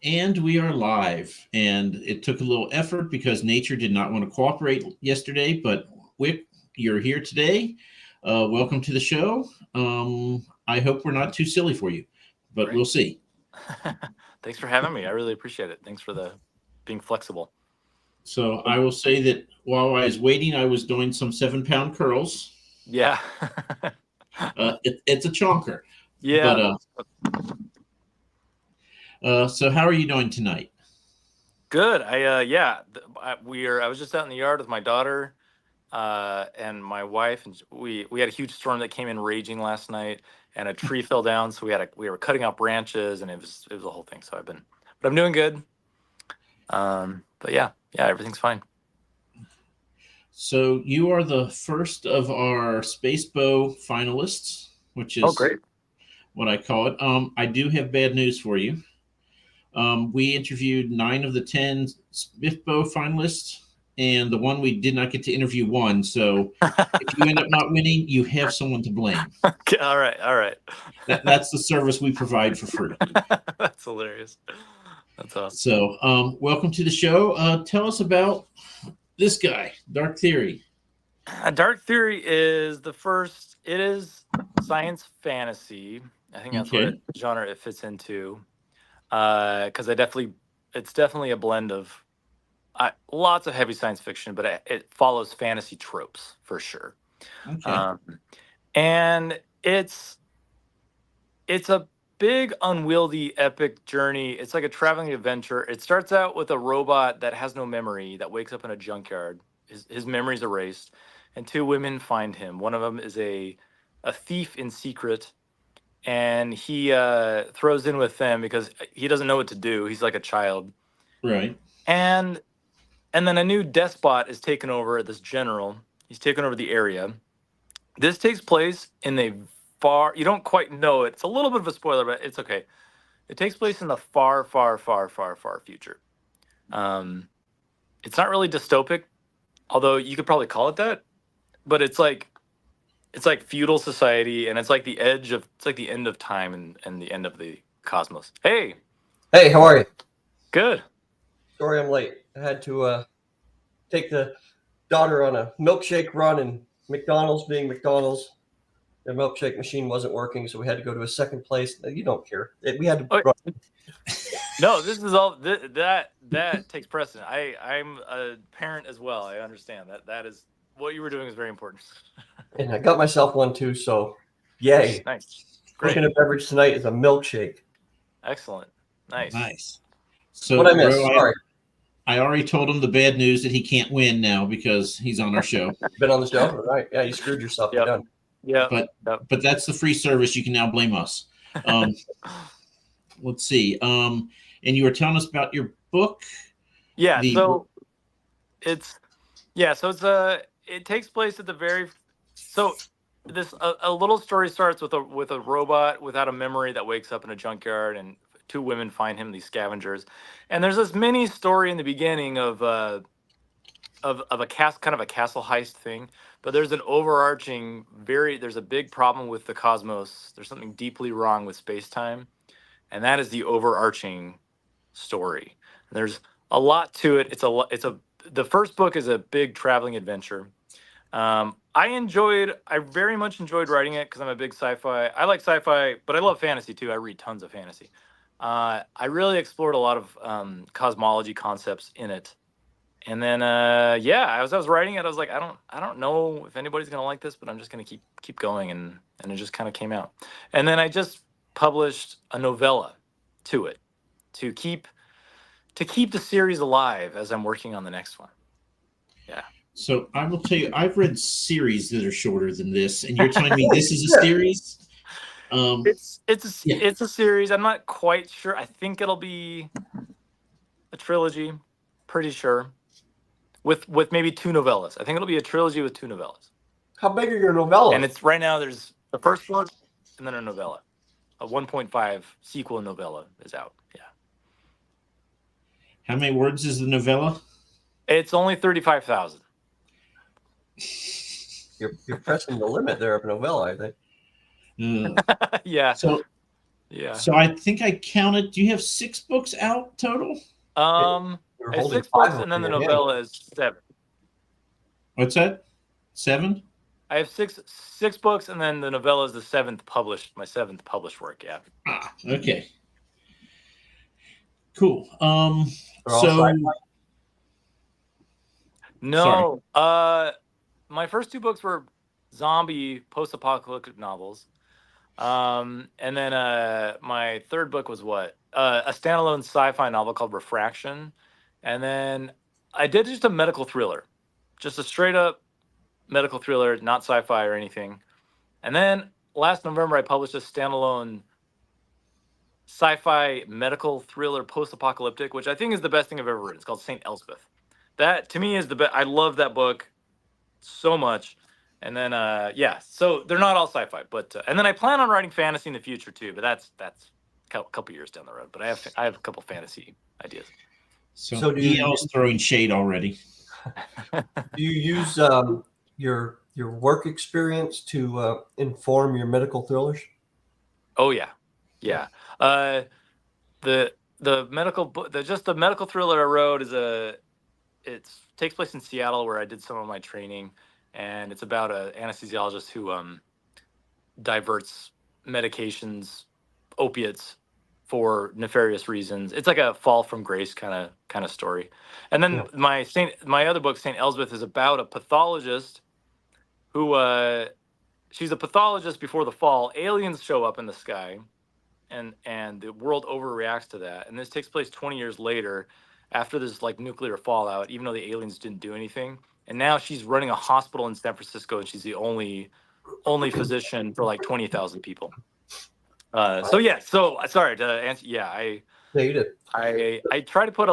And we are live. And it took a little effort because nature did not want to cooperate yesterday. But Wick, you're here today. Welcome to the show. I hope we're not too silly for you, but Great. we'll see. Thanks for having me. I really appreciate it. Thanks for the being flexible. So I will say that while I was waiting, I was doing some 7 pound curls. Yeah. It's a chonker. But Yeah. so how are you doing tonight? Good. I was just out in the yard with my daughter and my wife, and we had a huge storm that came in raging last night, and a tree fell down, so we were cutting out branches, and it was a whole thing. So but I'm doing good. But yeah, everything's fine. So you are the first of our Space Bow finalists, which Oh, is great. what I call it. I do have bad news for you. We interviewed 9 of the 10 Smith Bow finalists, and the one we did not get to interview won. So if you end up not winning, you have someone to blame. Okay, all right, all right. That's the service we provide for free. That's hilarious. That's awesome. So welcome to the show. Tell us about this guy, Dark Theory. Dark Theory is the first. It is science fantasy. I think that's what Okay. genre it fits into. Because it's definitely a blend of lots of heavy science fiction, but it follows fantasy tropes for sure. Okay. Um, and it's a big, unwieldy, epic journey. It's like a traveling adventure. It starts out with a robot that has no memory that wakes up in a junkyard. His memory's erased, and two women find him. One of them is a thief in secret, and he throws in with them because he doesn't know what to do. He's like a child, Right. and and then a new despot is taken over. This general, he's taken over the area. This takes place in a far. You don't quite know it. It's a little bit of a spoiler, but it's okay. It takes place in the far, far, far, far, far future. Um, it's not really dystopic, although you could probably call it that. But it's like feudal society, and it's like the end of time and the end of the cosmos. Hey, Hey, how are you? good. Sorry I'm late. I had to take the daughter on a milkshake run, and McDonald's being McDonald's, the milkshake machine wasn't working, so we had to go to a second place. You don't care. We had to Oh, run. no, this is all that takes precedent. I'm a parent as well. I understand that is what you were doing is very important. And I got myself one too, so yay. Nice, Cooking great, a beverage tonight is a milkshake. excellent, nice. Nice. So, What I missed? bro, Sorry. I already told him the bad news that he can't win now because he's on our show. Been on the show? All right. Yeah, you screwed yourself. You're Yep. done. Yeah. But Yep. but that's the free service. You can now blame us. Um, let's see. And you were telling us about your book. Yeah. The So it's it takes place at the very so this a little story starts with a robot without a memory that wakes up in a junkyard, and two women find him, these scavengers, and there's this mini story in the beginning of a kind of a castle heist thing, but there's an overarching there's a big problem with the cosmos. There's something deeply wrong with space-time, and that is the overarching story. There's a lot to it. The first book is a big traveling adventure. I very much enjoyed writing it because I'm a big sci-fi. I like sci-fi, but I love fantasy too. I read tons of fantasy. I really explored a lot of cosmology concepts in it. And then, as I was writing it, I was like, I don't know if anybody's gonna like this, but I'm just gonna keep going, and it just kind of came out. And then I just published a novella to it to keep the series alive as I'm working on the next one. Yeah. So I will tell you, I've read series that are shorter than this, and you're telling me this is a Yeah. series? Yeah. It's a series. I'm not quite sure. I think it'll be a trilogy. Pretty sure. With maybe two novellas. I think it'll be a trilogy with two novellas. How big are your novellas? And it's right now there's the first book and then a novella. A 1.5 sequel novella is out. Yeah. How many words is the novella? It's only 35,000. You're pressing the limit there of novella, I think. Uh, Yeah. so Yeah. So I think I counted. Do you have 6 books out total? You're I have holding 6 books, five and then the in your hand. novella is 7. What's that? 7? I have six books, and then the novella is the 7th published. My 7th published work. Yeah. Ah, okay. Cool. They're all So sci-fi? No. My first 2 books were zombie post-apocalyptic novels. And then my 3rd book was what? A standalone sci-fi novel called Refraction. And then I did just a medical thriller. Just a straight up medical thriller, not sci-fi or anything. And then last November I published a standalone sci-fi medical thriller post-apocalyptic, which I think is the best thing I've ever written. It's called Saint Elspeth. That to me is the best. I love that book so much. And then yeah, so they're not all sci-fi, but and then I plan on writing fantasy in the future too, but that's a couple years down the road. But I have a couple fantasy ideas. So do you- EL's throwing shade already. Do you use your work experience to inform your medical thrillers? Oh yeah, yeah. The medical book, the medical thriller I wrote is it takes place in Seattle where I did some of my training, and it's about an anesthesiologist who diverts medications, opiates, for nefarious reasons. It's like a fall from grace kind of story. And then Yeah. my other book, Saint Elsbeth, is about a pathologist who she's a pathologist before the fall. Aliens show up in the sky, and the world overreacts to that. And this takes place 20 years later, after this like nuclear fallout, even though the aliens didn't do anything. And now she's running a hospital in San Francisco, and she's the only physician for like 20,000 people. So yeah, so sorry to answer. Yeah, Yeah, you did. I try to put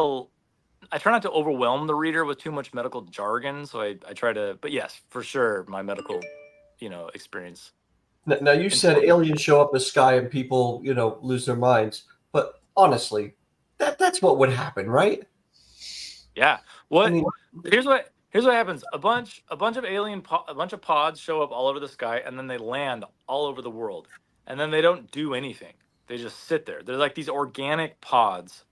I try not to overwhelm the reader with too much medical jargon. So I try to, but yes, for sure, my medical, experience. Now you said aliens show up in the sky and people, lose their minds. But honestly, that's what would happen, right? Yeah. What? I mean, Here's what happens. A bunch of a bunch of pods show up all over the sky, and then they land all over the world, and then they don't do anything. They just sit there. They're like these organic pods,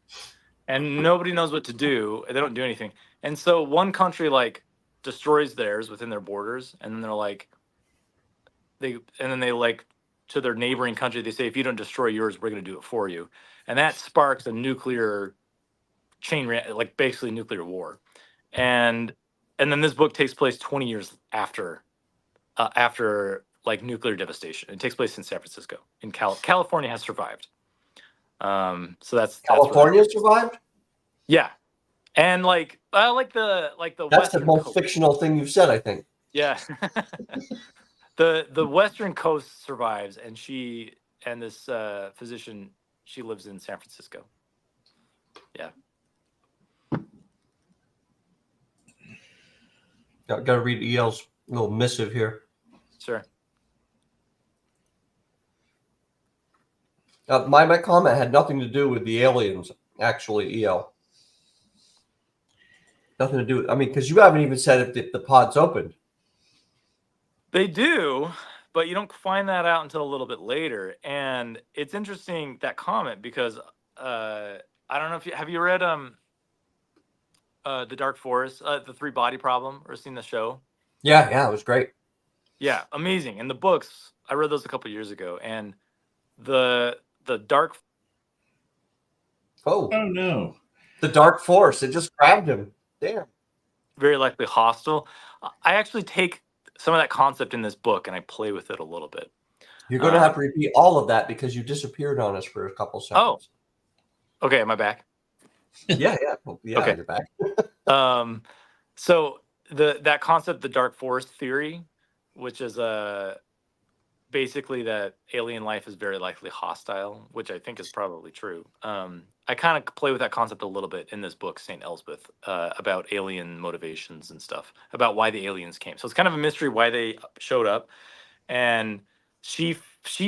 and nobody knows what to do. They don't do anything. And so one country like destroys theirs within their borders, and then they're like, to their neighboring country, they say, if you don't destroy yours, we're going to do it for you. And that sparks a nuclear like basically nuclear war. And then this book takes place 20 years after like nuclear devastation. It takes place in San Francisco. In California has survived. So that's California survived? Yeah. And like the That's the Western most coast. fictional thing you've said, I think. Yeah. The Western coast survives, and this physician, she lives in San Francisco. Yeah. Got to read EL's little missive here. Sure. My comment had nothing to do with the aliens, actually, EL. Nothing to do with, because you haven't even said if the pod's opened. They do, but you don't find that out until a little bit later. And it's interesting, that comment, because I don't know if have you read The Dark Forest, The 3-Body Problem, or seen the show? Yeah, it was great. Yeah, amazing. And the books, I read those a couple years ago, and the dark. Oh no! The Dark Force, it just grabbed him. Damn. Very likely hostile. I actually take some of that concept in this book and I play with it a little bit. You're going to have to repeat all of that because you disappeared on us for a couple seconds. Oh, okay. Am I back? Yeah. Okay. You're back. So that concept, the Dark Forest theory, which is basically that alien life is very likely hostile, which I think is probably true. I kind of play with that concept a little bit in this book, St. Elsbeth, about alien motivations and stuff, about why the aliens came. So it's kind of a mystery why they showed up. And she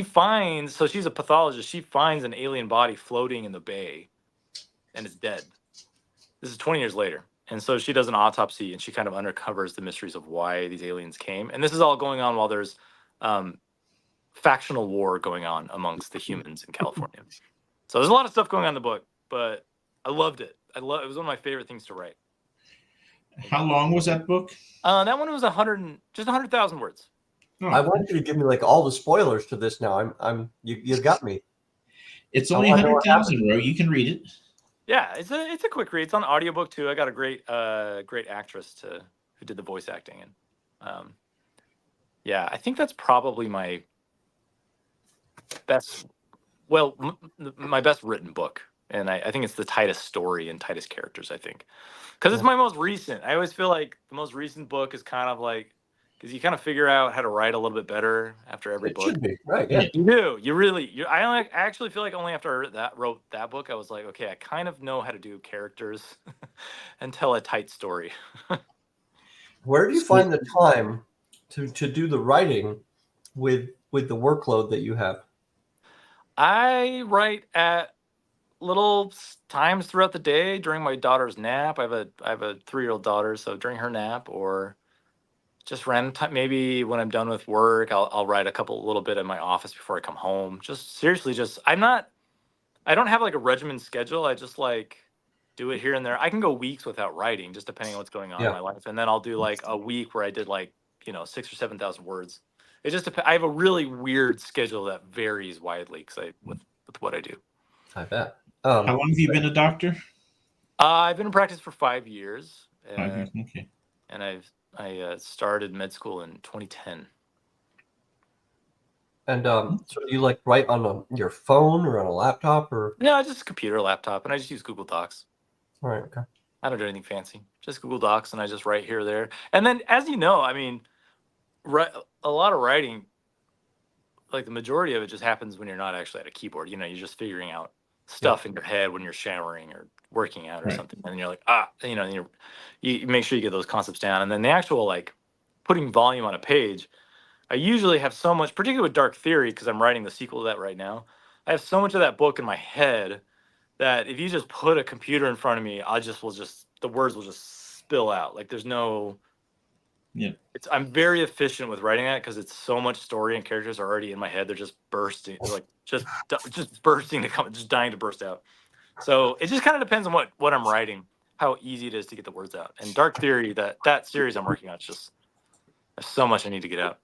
finds, so she's a pathologist, she finds an alien body floating in the bay, and it's dead. This is 20 years later. And so she does an autopsy, and she kind of uncovers the mysteries of why these aliens came. And this is all going on while there's factional war going on amongst the humans in California. So there's a lot of stuff going on in the book, but I loved it. It was one of my favorite things to write. How long was that book? That one was just 100,000 words. Oh. I want you to give me like all the spoilers to this now. You got me. It's only 100,000, Ro. You can read it. Yeah, it's a quick read. It's on audiobook too. I got a great actress who did the voice acting, and yeah, I think that's probably my best. Well, my best written book, and I think it's the tightest story and tightest characters. I think because it's my most recent. I always feel like the most recent book is kind of like because you kind of figure out how to write a little bit better after every book. Should be right. Yeah, you do. You really. I actually feel like only after I wrote that book, I was like, okay, I kind of know how to do characters and tell a tight story. Where do you find the time to do the writing with the workload that you have? I write at little times throughout the day during my daughter's nap. I have a 3-year-old daughter, so during her nap or just random time. Maybe when I'm done with work, I'll write a little bit in my office before I come home. Just seriously, I don't have like a regimen schedule. I just like do it here and there. I can go weeks without writing, just depending on what's going on in my life. And then I'll do like a week where I did like 6,000 or 7,000 words. It just depends. I have a really weird schedule that varies widely because with what I do. I bet. How long have you been a doctor? I've been in practice for 5 years. 5 years, okay. And I started med school in 2010. And so do you like write on your phone or on a laptop or? No, just a computer, laptop, and I just use Google Docs. All right. Okay. I don't do anything fancy. Just Google Docs, and I just write here or there. And then, as you know, I mean, a lot of writing, like the majority of it, just happens when you're not actually at a keyboard. You're just figuring out stuff in your head when you're showering or working out or something, and you're like, you make sure you get those concepts down, and then the actual like putting volume on a page. I usually have so much, particularly with Dark Theory, because I'm writing the sequel to that right now. I have so much of that book in my head that if you just put a computer in front of me, the words will just spill out. Like there's no. Yeah. I'm very efficient with writing that because it's so much story and characters are already in my head. They're just bursting, like just bursting to come, just dying to burst out. So it just kind of depends on what I'm writing, how easy it is to get the words out. And Dark Theory, that series I'm working on, it's just there's so much I need to get out.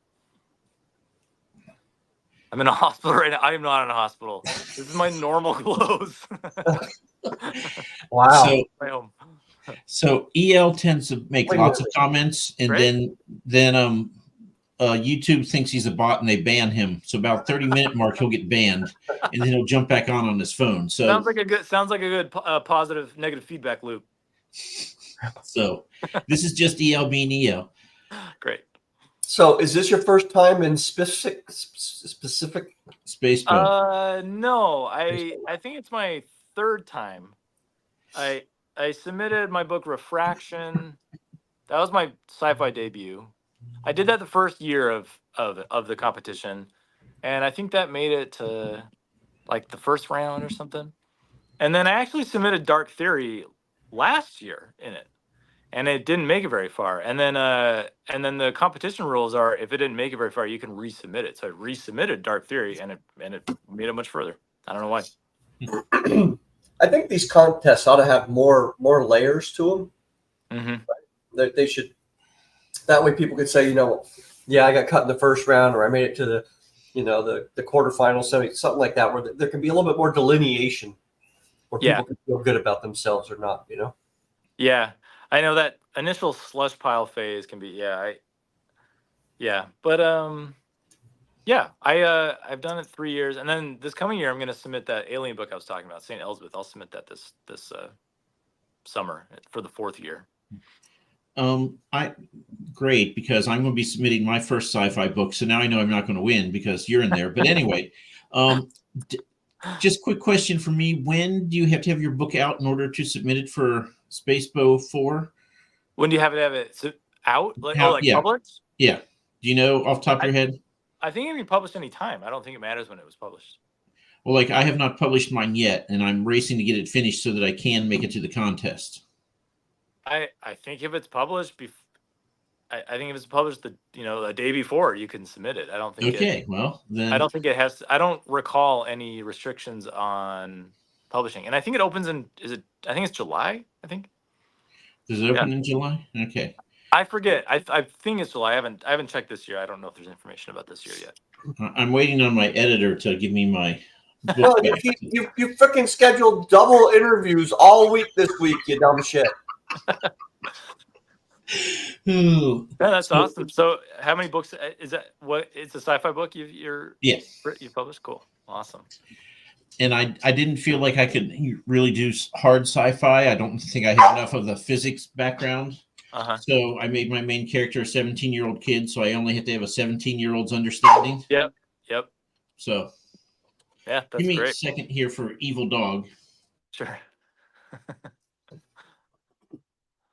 I'm in a hospital right now. I am not in a hospital. This is my normal clothes. Wow. So EL tends to make lots of comments, and then YouTube thinks he's a bot, and they ban him. So about 30-minute mark, he'll get banned, and then he'll jump back on his phone. So sounds like a good positive negative feedback loop. So this is just EL being EL. Great. So is this your first time in specific Space Boat? No, I think it's my third time. I submitted my book Refraction. That was my sci-fi debut. I did that the first year of the competition, and I think that made it to like the first round or something. And then I actually submitted Dark Theory last year in it, and it didn't make it very far. And then the competition rules are if it didn't make it very far, you can resubmit it. So I resubmitted Dark Theory, and it made it much further. I don't know why. I think these contests ought to have more layers to them. Mm-hmm. They should. That way, people could say, yeah, I got cut in the first round, or I made it to the quarterfinals, something like that, where there can be a little bit more delineation, where people can feel good about themselves or not. Yeah, I know that initial slush pile phase can be. But I've done it 3 years, and then this coming year I'm going to submit that alien book I was talking about, St. Elizabeth. I'll submit that this summer for the 4th year. Great, because I'm going to be submitting my first sci-fi book, so now I know I'm not going to win because you're in there. But anyway, just quick question for me: when do you have to have your book out in order to submit it for Spacebo 4? When do you have it out? Published? Yeah. Do you know off the top of your head? I think it can be published any time. I don't think it matters when it was published. Well, I have not published mine yet, and I'm racing to get it finished so that I can make it to the contest. I think if it's published, I think if it's published a day before, you can submit it. I don't think Okay, well then I don't think it has. I don't recall any restrictions on publishing, and I think it opens in. I think it's July. I think. does it open in July? Okay. I forget. I think it's July. I haven't checked this year. I don't know if there's information about this year yet. I'm waiting on my editor to give me my No, book back. you freaking scheduled double interviews all week this week, you dumb shit. Ooh. Yeah, that's So- awesome. So, how many books is that? What? It's a sci-fi book you published. Cool, awesome. And I didn't feel like I could really do hard sci-fi. I don't think I have enough of the physics background. So I made my main character a 17-year-old kid, so I only have to have a 17-year-old's understanding. Yep. So Yeah, that's give me great. a second here for Evil Dog. Sure.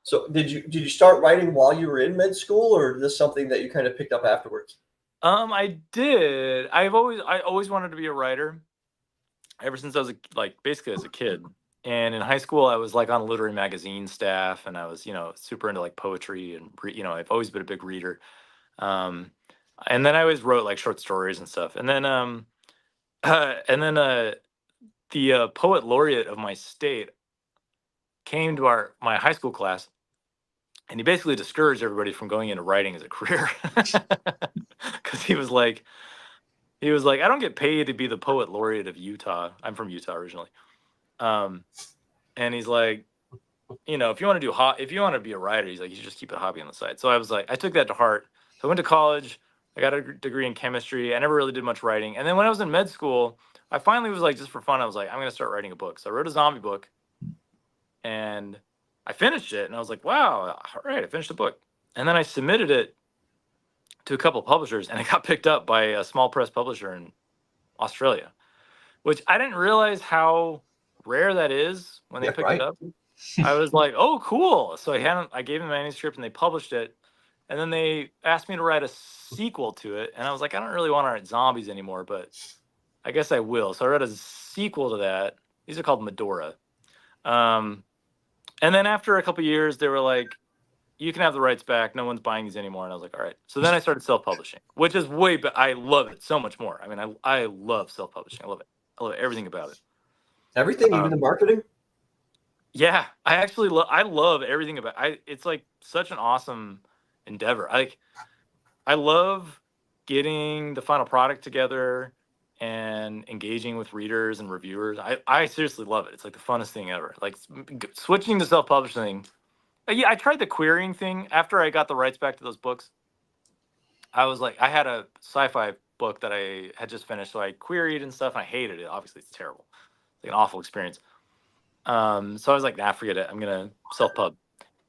So did you start writing while you were in med school, or is this something that you kind of picked up afterwards? I did. I always wanted to be a writer ever since I was basically as a kid. And in high school, I was like on a literary magazine staff, and I was super into like poetry, and I've always been a big reader. And then I always wrote like short stories and stuff. And then the poet laureate of my state came to my high school class, and he basically discouraged everybody from going into writing as a career because he was like, I don't get paid to be the poet laureate of Utah. I'm from Utah originally. And he's like, if you want to be a writer, he's like, you should just keep it a hobby on the side. So I was like, I took that to heart. So I went to college. I got a degree in chemistry. I never really did much writing. And then when I was in med school, I finally was like, just for fun, I was like, I'm going to start writing a book. So I wrote a zombie book, and I finished it. And I was like, wow, all right, I finished the book. And then I submitted it to a couple of publishers, and it got picked up by a small press publisher in Australia, which I didn't realize how rare that is when they picked it up. I was like, oh, cool. So I gave them the manuscript, and they published it. And then they asked me to write a sequel to it. And I was like, I don't really want to write zombies anymore, but I guess I will. So I wrote a sequel to that. These are called Medora. And then after a couple of years, they were like, you can have the rights back. No one's buying these anymore. And I was like, all right. So then I started self-publishing, which is way better. I love it so much more. I mean, I love self-publishing. I love it. I love everything about it. Everything, even the marketing? Yeah, I actually I love everything about it. It's like such an awesome endeavor. I love getting the final product together and engaging with readers and reviewers. I seriously love it. It's like the funnest thing ever. Like switching to self-publishing. Yeah, I tried the querying thing after I got the rights back to those books. I was like, I had a sci-fi book that I had just finished, so I queried and stuff, and I hated it. Obviously, it's terrible. It's like an awful experience. So I was like, nah, forget it. I'm gonna self-pub.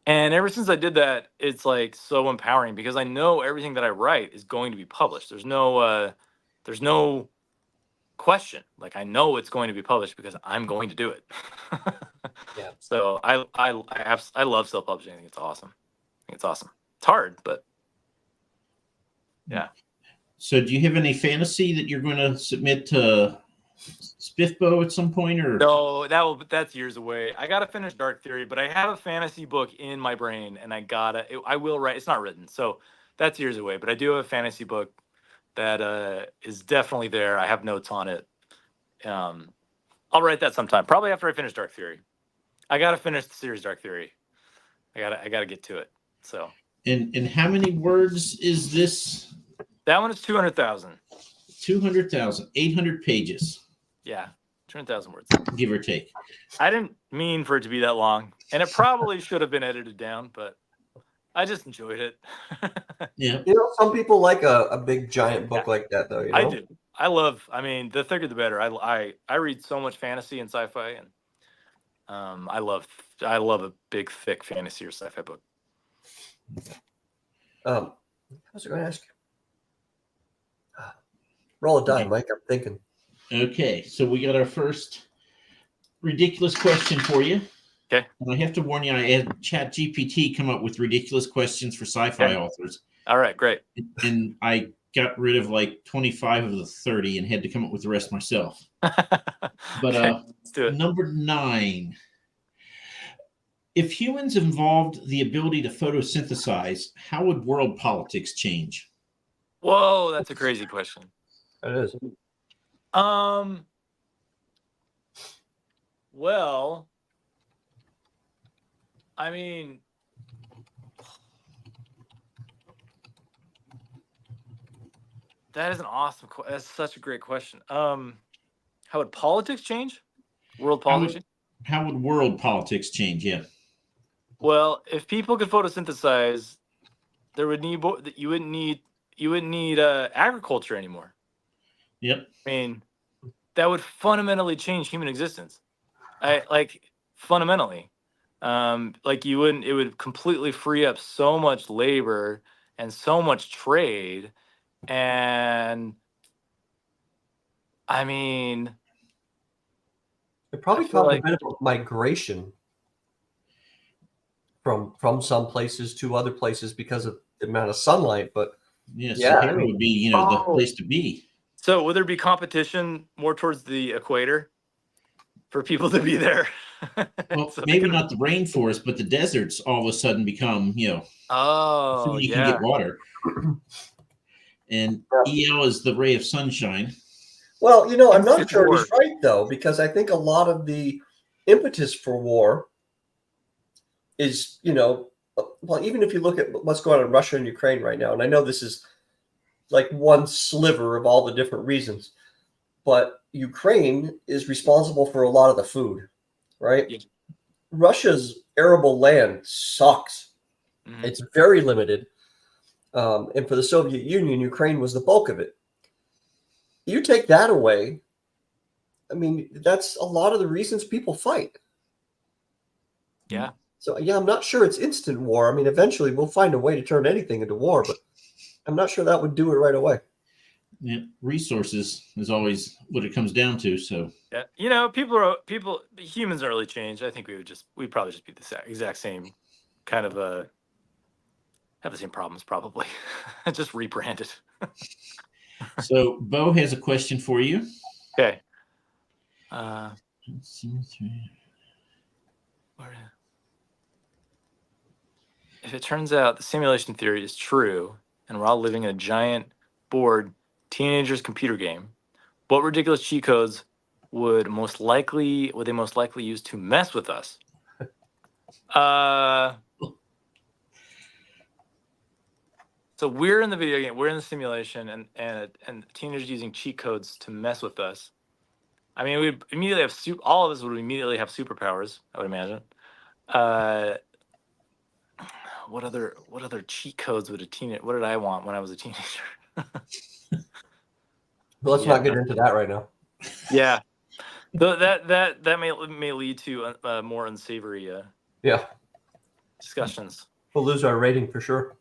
And ever since I did that, it's like so empowering because I know everything that I write is going to be published. There's no question. Like I know it's going to be published because I'm going to do it. Yeah. So I love self-publishing. I think it's awesome. It's hard, but yeah. So do you have any fantasy that you're going to submit to SPSFC at some point, or No, that's years away. I gotta finish Dark Theory, but I have a fantasy book in my brain, and I will write. It's not written, so that's years away. But I do have a fantasy book that is definitely there. I have notes on it. I'll write that sometime, probably after I finish Dark Theory. I gotta finish the series Dark Theory. I gotta get to it. So. And how many words is this? That one is 200,000. 200,000, 800 pages. Yeah, 200,000 words, give or take. I didn't mean for it to be that long, and it probably should have been edited down, but I just enjoyed it. Yeah. Some people like a big giant book like that, though. I do. I mean, the thicker the better. I read so much fantasy and sci-fi, and I love a big, thick fantasy or sci-fi book. I was going to ask you. Roll a die, Mike. I'm thinking. Okay, so we got our first ridiculous question for you. Okay. And I have to warn you, I had ChatGPT come up with ridiculous questions for sci-fi authors. All right, great. And I got rid of like 25 of the 30 and had to come up with the rest myself. But okay, let's do it. Number 9. If humans involved the ability to photosynthesize, how would world politics change? Whoa, that's a crazy question. It is. Well, I mean, that is an awesome. That's such a great question. How would politics change? World politics? How would world politics change? Yeah. Well, if people could photosynthesize, there would need you wouldn't need agriculture anymore. Yep. I mean, that would fundamentally change human existence. Fundamentally. It would completely free up so much labor and so much trade. And I mean, It probably I feel caused like- a bit of migration from some places to other places because of the amount of sunlight. But Yeah. Yeah, Sahara I mean- would be, the place to be. So would there be competition more towards the equator for people to be there? Well, So they maybe can- not the rainforest, but the deserts all of a sudden become, Oh, soon you yeah. can get water. And EL is the ray of sunshine. well, I'm not Instant sure war. he's right though, because I think a lot of the impetus for war is, well, even if you look at what's going on in Russia and Ukraine right now, and I know this is like one sliver of all the different reasons, but Ukraine is responsible for a lot of the food, right? Yeah. Russia's arable land sucks. Mhm. It's very limited. And for the Soviet Union, Ukraine was the bulk of it. You take that away, I mean, that's a lot of the reasons people fight. Yeah. So, yeah, I'm not sure it's instant war. I mean, eventually we'll find a way to turn anything into war, but I'm not sure that would do it right away. Yeah, resources is always what it comes down to. So Yeah. Humans don't really change. I think we'd probably just be the exact same kind of have the same problems probably. Just rebranded. So Bo has a question for you. Okay. If it turns out the simulation theory is true and we're all living in a giant bored teenagers computer game, what ridiculous cheat codes would they most likely use to mess with us? So we're in the video game, we're in the simulation, and teenagers using cheat codes to mess with us. I mean, we'd immediately have all of us would immediately have superpowers, I would imagine. What other cheat codes would what did I want when I was a teenager? But let's not get into that right now. Yeah. That may lead to more unsavory Yeah, discussions. we'll lose our rating for sure.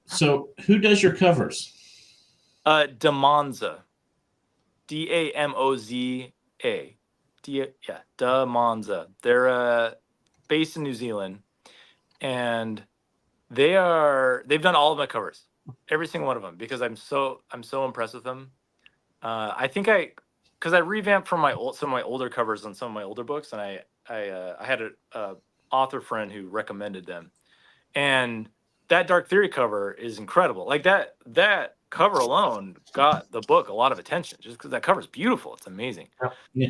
So who does your covers? Damonza. Damoza. Damonza. They're based in New Zealand, and they've done all of my covers, every single one of them, because I'm so impressed with them. I think because I revamped from some of my older covers on some of my older books, and I had a author friend who recommended them, and that Dark Theory cover is incredible. Like that cover alone got the book a lot of attention just because that cover is beautiful. It's amazing. Yeah.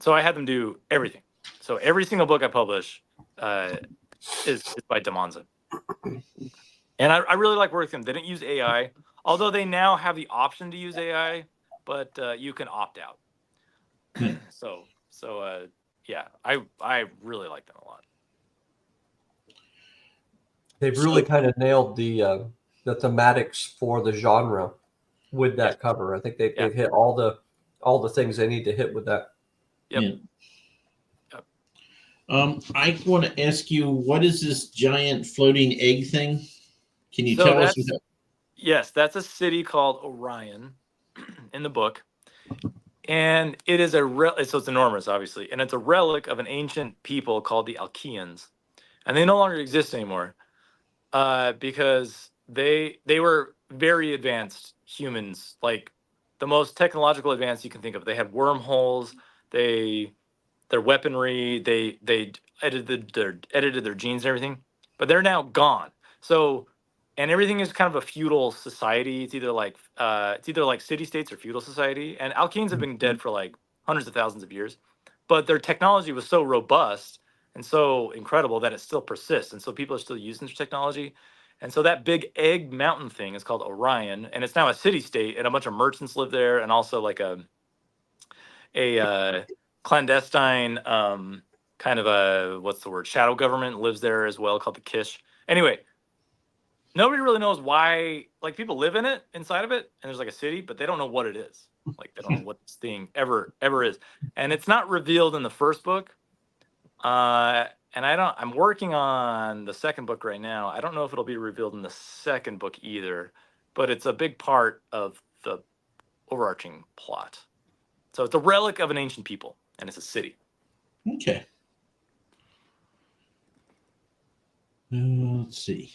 So I had them do everything. So every single book I publish is by Damonza. And I really like working with them. They didn't use AI, although they now have the option to use AI, but you can opt out. Yeah, I really like them a lot. They've really kind of nailed the thematics for the genre with that cover. I think they've hit all the things they need to hit with that. Yep. Yeah. I want to ask you, what is this giant floating egg thing? Can you tell us? Yes, that's a city called Orion in the book. And it is so it's enormous, obviously. And it's a relic of an ancient people called the Alkeans. And they no longer exist anymore because they were very advanced humans, like the most technological advanced you can think of. They had wormholes, their weaponry, they edited their genes and everything, but they're now gone. So, and everything is kind of a feudal society. It's either like city states or feudal society. And alkenes have been dead for like hundreds of thousands of years, but their technology was so robust and so incredible that it still persists. And so people are still using this technology. And so that big egg mountain thing is called Orion, and it's now a city state, and a bunch of merchants live there, and also like a clandestine kind of a what's the word, shadow government lives there as well, called the Kish. Anyway, nobody really knows why. Like, people live in it, inside of it, and there's like a city, but they don't know what it is. Like, they don't know what this thing ever is, and it's not revealed in the first book. And I'm working on the second book right now. I don't know if it'll be revealed in the second book either, but it's a big part of the overarching plot. So it's a relic of an ancient people, and it's a city. Okay. Let's see.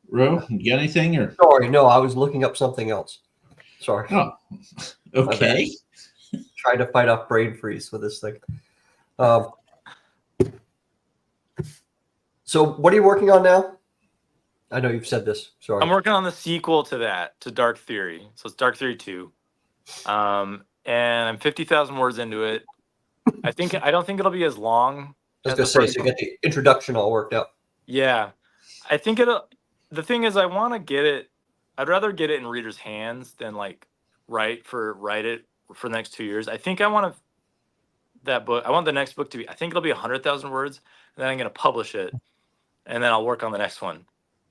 Ro, you got anything? Or Sorry, no, I was looking up something else. Sorry. oh, okay. Trying to fight off brain freeze with this thing. So what are you working on now? I know you've said this. Sorry. I'm working on the sequel to that, to Dark Theory. So it's Dark Theory 2. And I'm 50,000 words into it. I don't think it'll be as long. I was going to say, so you get the introduction all worked out. Yeah. I think the thing is, I want to get it. I'd rather get it in readers' hands than like write it for the next 2 years. I think I want the next book to be, I think it'll be 100,000 words, and then I'm going to publish it, and then I'll work on the next one.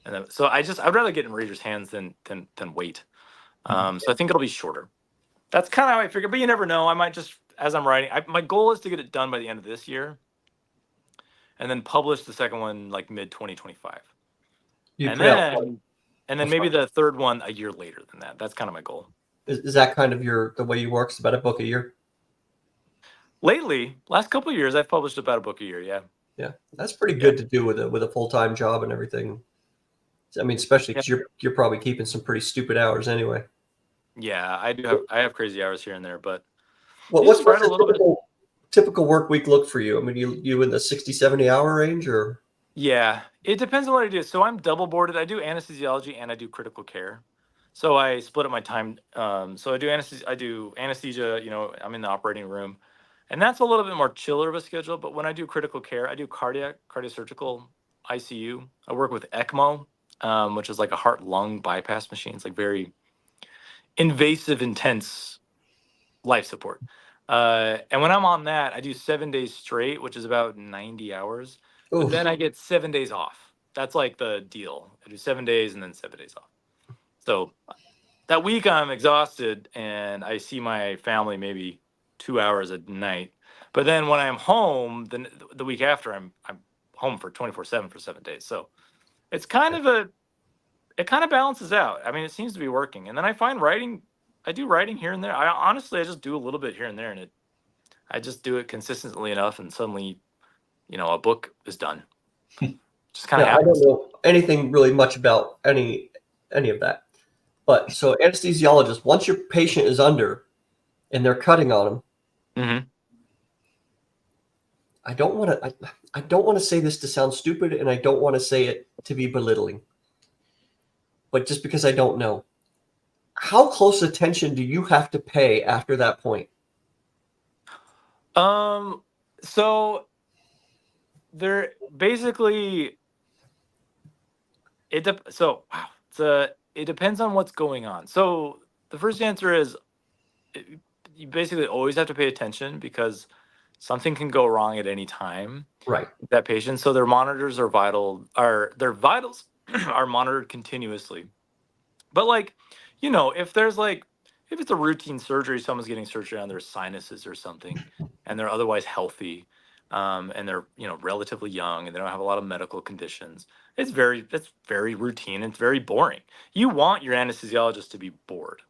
And then, so I'd rather get it in readers' hands than wait. So I think it'll be shorter. That's kind of how I figure, but you never know. I might just, as I'm writing, my goal is to get it done by the end of this year, and then publish the second one like mid 2025. And then maybe the third one a year later than that. That's kind of my goal. Is that kind of the way you work? It's about a book a year? Lately, last couple of years, I've published about a book a year. Yeah. Yeah, that's pretty good to do with a full-time job and everything. I mean, especially because you're probably keeping some pretty stupid hours anyway. Yeah, I have crazy hours here and there, but what's a typical work week look for you? I mean, you in the 60, 70 hour range, or? Yeah, it depends on what I do. So I'm double boarded. I do anesthesiology and I do critical care. So I split up my time. So I do anesthesia. I'm in the operating room, and that's a little bit more chiller of a schedule. But when I do critical care, I do cardiosurgical ICU. I work with ECMO, which is like a heart-lung bypass machine. It's like very invasive, intense life support. And when I'm on that, I do 7 days straight, which is about 90 hours. But then I get 7 days off. That's like the deal. I do 7 days and then 7 days off. So that week I'm exhausted and I see my family maybe 2 hours a night. But then when I'm home, then the week after I'm home for 24/7 for 7 days. So it's kind of it kind of balances out. I mean, it seems to be working. And then I find I do writing here and there. I just do a little bit here and there, and I just do it consistently enough, and suddenly, a book is done. Just kind of happens. I don't know anything really much about any of that. But so anesthesiologist, once your patient is under and they're cutting on them, mm-hmm. I don't want to say this to sound stupid, and I don't want to say it to be belittling. But just because I don't know, how close attention do you have to pay after that point? So they're basically it depends on what's going on. So the first answer is you basically always have to pay attention because something can go wrong at any time. Right. With that patient. So their monitors are their vitals are monitored continuously. But if it's a routine surgery, someone's getting surgery on their sinuses or something, and they're otherwise healthy, and they're relatively young, and they don't have a lot of medical conditions. It's very routine. It's very boring. You want your anesthesiologist to be bored.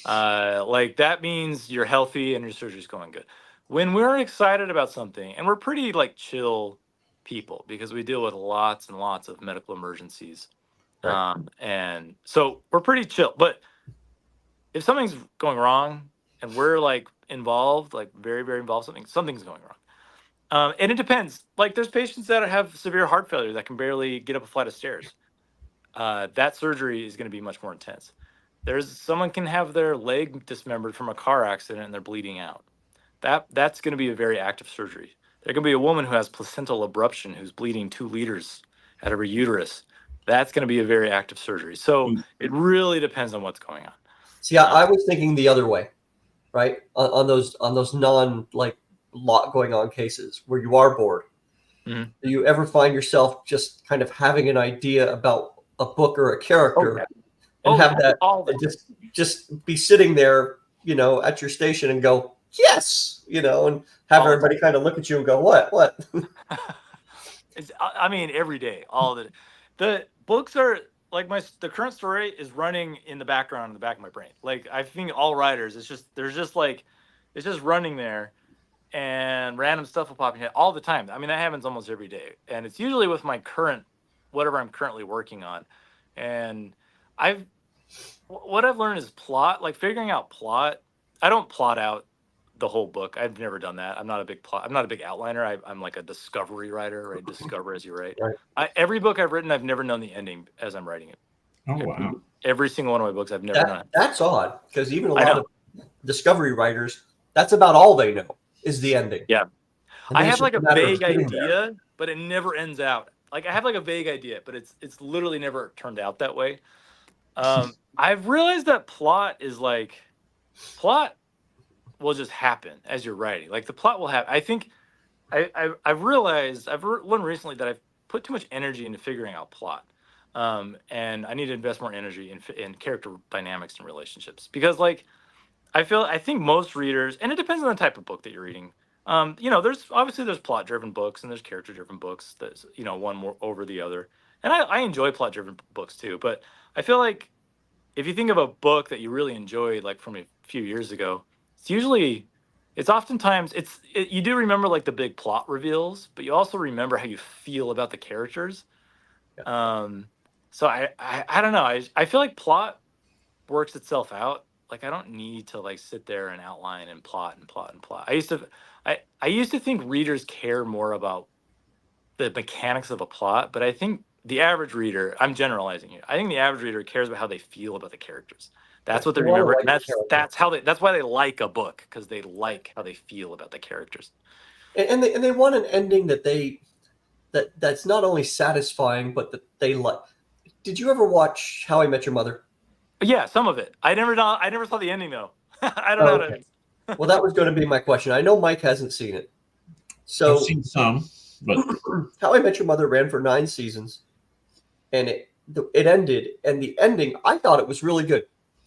That means you're healthy and your surgery's going good. When we're excited about something, and we're pretty chill people because we deal with lots and lots of medical emergencies. Right. And so we're pretty chill, but if something's going wrong and we're involved, very, very involved, something's going wrong. And it depends. Like there's patients that have severe heart failure that can barely get up a flight of stairs. That surgery is going to be much more intense. There's someone can have their leg dismembered from a car accident and they're bleeding out. That's going to be a very active surgery. There can be a woman who has placental abruption who's bleeding 2 liters out of her uterus. That's going to be a very active surgery. So it really depends on what's going on. See, I was thinking the other way, right? On those non like lot going on cases where you are bored. Mhm. Do you ever find yourself just kind of having an idea about a book or a character and have that and just be sitting there, you know, at your station and go, yes, you know, and have everybody kind of look at you and go, what? I mean, every day, all of it. The books are like the current story is running in the background in the back of my brain. Like I think all writers, it's just running there, and random stuff will pop in here all the time. I mean, that happens almost every day, and it's usually with my whatever I'm currently working on. And what I've learned is plot, like figuring out plot. I don't plot out the whole book. I've never done that. I'm not a big outliner. I'm like a discovery writer. I discover as you write. Right. Every book I've written, I've never known the ending as I'm writing it. Oh, wow. Every single one of my books, I've never known. That's odd, because even a lot of discovery writers, that's about all they know is the ending. Yeah. I have like a vague idea, but it never ends out. Like I have like a vague idea, but it's literally never turned out that way. I've realized that plot will just happen as you're writing. Like the plot will happen. I think I've realized I've learned recently that I've put too much energy into figuring out plot, and I need to invest more energy in character dynamics and relationships, because like I think most readers, and it depends on the type of book that you're reading. You know, there's plot driven books and there's character driven books that's, you know, one more over the other. And I enjoy plot driven books too, but I feel like if you think of a book that you really enjoyed, like from a few years ago, it's oftentimes you do remember like the big plot reveals, but you also remember how you feel about the characters. So I don't know. I feel like plot works itself out. Like I don't need to like sit there and outline and plot and plot and plot. I used to think readers care more about the mechanics of a plot, but I think the average reader, I'm generalizing here, I think the average reader cares about how they feel about the characters. That's what they remember. And that's why they like a book, because they like how they feel about the characters. And they want an ending that's not only satisfying, but that they like. Did you ever watch How I Met Your Mother? Yeah, some of it. I never saw the ending though. I don't know. Okay. Well, that was going to be my question. I know Mike hasn't seen it. So I've seen some, but How I Met Your Mother ran for 9 seasons, and it ended. And the ending, I thought it was really good.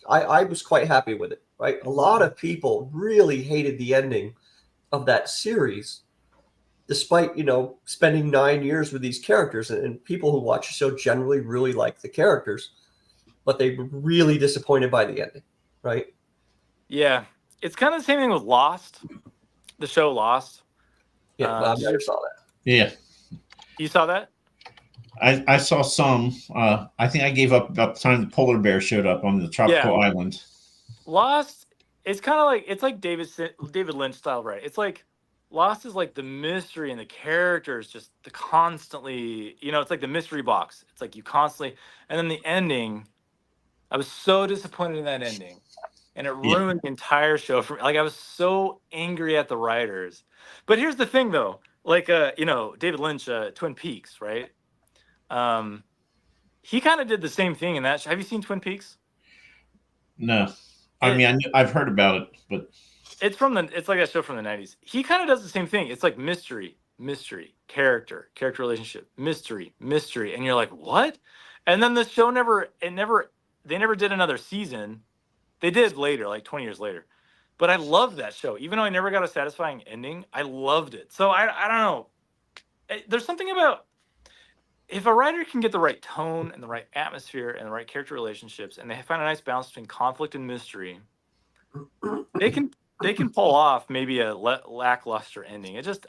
I was quite happy with it. Right, a lot of people really hated the ending of that series, despite spending 9 years with these characters, and people who watch the show generally really like the characters, but they were really disappointed by the ending. Right? Yeah, it's kind of the same thing with Lost, the show Lost. Yeah, I never saw that. Yeah, you saw that? I saw some. I think I gave up about the time the polar bear showed up on the tropical island. Lost, it's kind of like, it's like David Lynch style, right? It's like Lost is like the mystery, and the characters just constantly, it's like the mystery box. It's like you constantly, and then the ending, I was so disappointed in that ending, and it ruined the entire show for me. Like I was so angry at the writers. But here's the thing though, like David Lynch, Twin Peaks, right? He kind of did the same thing in that. Have you seen Twin Peaks? No, I've heard about it, but it's like a show from the 90s. He kind of does the same thing. It's like mystery, character relationship, mystery, and you're like, what? And then the show they never did another season. They did later, like 20 years later. But I loved that show, even though I never got a satisfying ending. I loved it. So I don't know. There's something about, if a writer can get the right tone and the right atmosphere and the right character relationships, and they find a nice balance between conflict and mystery, they can pull off maybe a lackluster ending. It just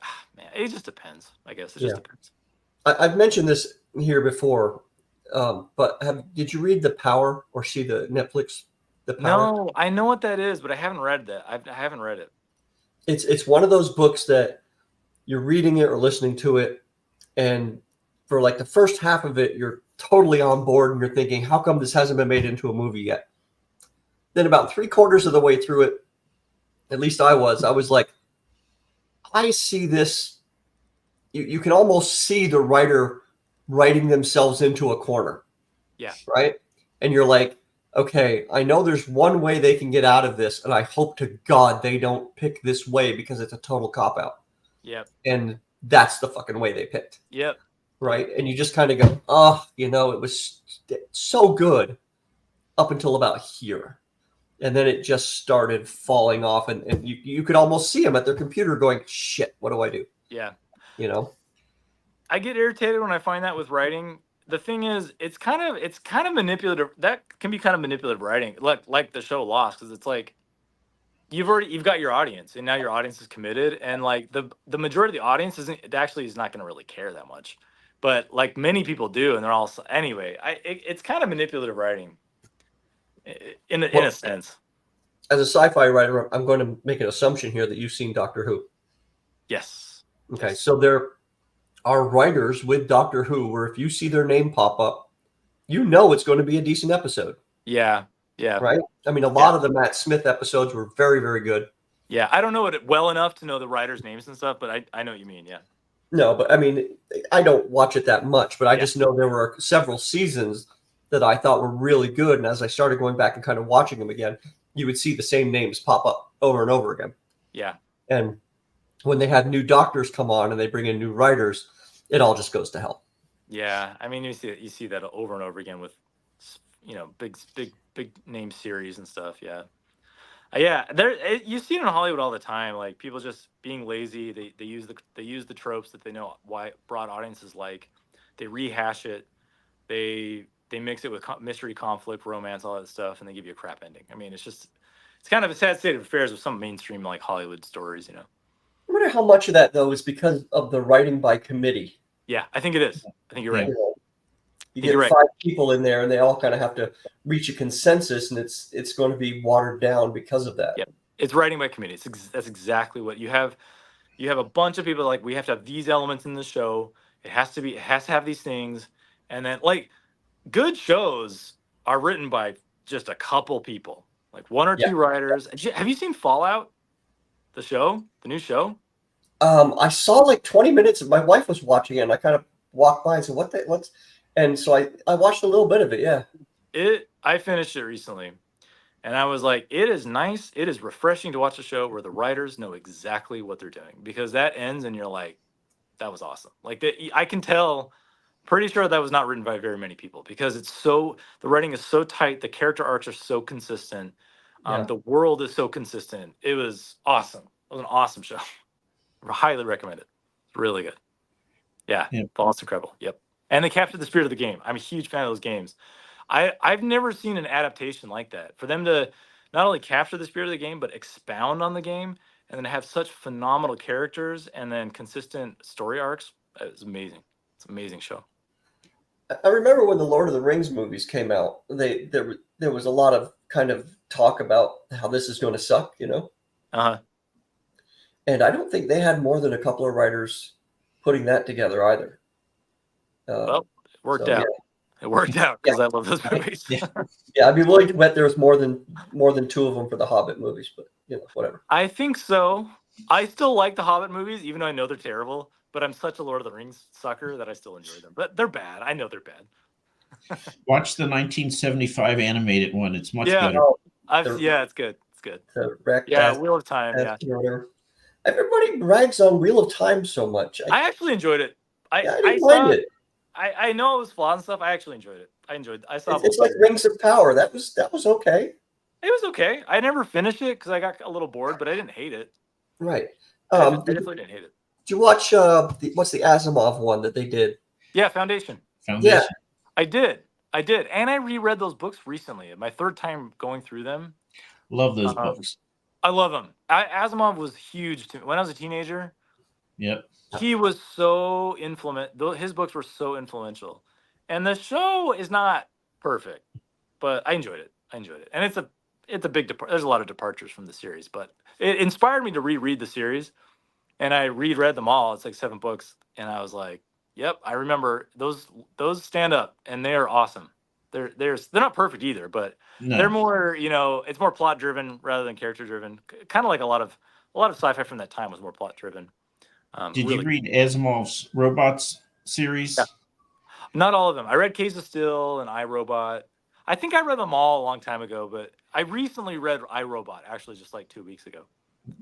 depends. I guess it just depends. I've mentioned this here before, but did you read The Power or see the Netflix The Power? No, I know what that is, but I haven't read that. I haven't read it. It's one of those books that you're reading it or listening to it, and for like the first half of it, you're totally on board and you're thinking, how come this hasn't been made into a movie yet? Then about 3/4 of the way through it, at least I was like, I see this. You can almost see the writer writing themselves into a corner. Yeah. Right. And you're like, okay, I know there's one way they can get out of this, and I hope to God they don't pick this way because it's a total cop out. Yep. And that's the fucking way they picked. Yep. Right. And you just kind of go, oh, it was so good up until about here. And then it just started falling off, and you could almost see them at their computer going, shit, what do I do? Yeah. I get irritated when I find that with writing. The thing is, it's kind of manipulative. That can be kind of manipulative writing, like the show Lost, because it's like you've got your audience, and now your audience is committed, and like the majority of the audience is not going to really care that much, but like many people do, and they're all anyway. It's kind of manipulative writing, in a sense. As a sci-fi writer, I'm going to make an assumption here that you've seen Doctor Who. Yes. Okay, yes. So there are writers with Doctor Who where if you see their name pop up, it's going to be a decent episode. Yeah. Yeah. Right? I mean, a lot of the Matt Smith episodes were very, very good. Yeah, I don't know it well enough to know the writers' names and stuff, but I know what you mean, yeah. No, but I mean, I don't watch it that much, but I just know there were several seasons that I thought were really good. And as I started going back and kind of watching them again, you would see the same names pop up over and over again. Yeah. And when they have new doctors come on and they bring in new writers, it all just goes to hell. Yeah, I mean, you see that over and over again with, big name series and stuff. Yeah, yeah. You see it in Hollywood all the time. Like people just being lazy. They use the tropes that they know why broad audiences like. They rehash it. They mix it with mystery, conflict, romance, all that stuff, and they give you a crap ending. I mean, it's kind of a sad state of affairs with some mainstream like Hollywood stories. I wonder how much of that though is because of the writing by committee. Yeah, I think it is. I think you're right. You get 5 people in there, and they all kind of have to reach a consensus, and it's going to be watered down because of that. Yeah, it's writing by committee. That's exactly what you have. You have a bunch of people like we have to have these elements in the show. It has to have these things, and then like good shows are written by just a couple people, like 1 or 2 writers. Have you seen Fallout, the new show? I saw like 20 minutes. My wife was watching it, and I kind of walked by and said, what's? And so I watched a little bit of it. Yeah. I finished it recently, and I was like, it is nice. It is refreshing to watch a show where the writers know exactly what they're doing, because that ends and you're like, that was awesome. Like I can tell, pretty sure that was not written by very many people, because the writing is so tight. The character arcs are so consistent. The world is so consistent. It was awesome. It was an awesome show. I highly recommend it. It's really good. Yeah. Fallout's incredible. Yep. And they captured the spirit of the game. I'm a huge fan of those games. I've never seen an adaptation like that. For them to not only capture the spirit of the game, but expound on the game, and then have such phenomenal characters and then consistent story arcs. It's amazing. It's an amazing show. I remember when the Lord of the Rings movies came out, there was a lot of kind of talk about how this is going to suck, Uh-huh. And I don't think they had more than a couple of writers putting that together either. Well, it worked out. Yeah. It worked out because I love those movies. Yeah, I'd be willing to bet there was more than 2 of them for the Hobbit movies, but whatever. I think so. I still like the Hobbit movies, even though I know they're terrible. But I'm such a Lord of the Rings sucker that I still enjoy them. But they're bad. I know they're bad. Watch the 1975 animated one. It's much better. It's good. It's good. Wheel of Time. Everybody brags on Wheel of Time so much. I actually enjoyed it. I didn't mind it. I know it was flawed and stuff. I actually enjoyed it. I saw it's like Rings of Power. That was okay. It was okay. I never finished it because I got a little bored, but I didn't hate it. Right. I definitely didn't hate it. Did you watch what's the Asimov one that they did? Yeah, Foundation. Yeah. I did. And I reread those books recently. My 3rd time going through them. Love those books. I love them. Asimov was huge to me. When I was a teenager, Yep. He was so influential. His books were so influential. And the show is not perfect, but I enjoyed it. And it's a big there's a lot of departures from the series, but it inspired me to reread the series. And I reread them all. It's like 7 books, and I was like, "Yep, I remember those. Those stand up, and they are awesome. They're not perfect either, but they're No. more, it's more plot driven rather than character driven. Kind of like a lot of sci-fi from that time was more plot driven. Did Really, you read Asimov's Robots series? Yeah. Not all of them. I read Case of Steel and iRobot. I think I read them all a long time ago, but I recently read iRobot actually just like 2 weeks ago.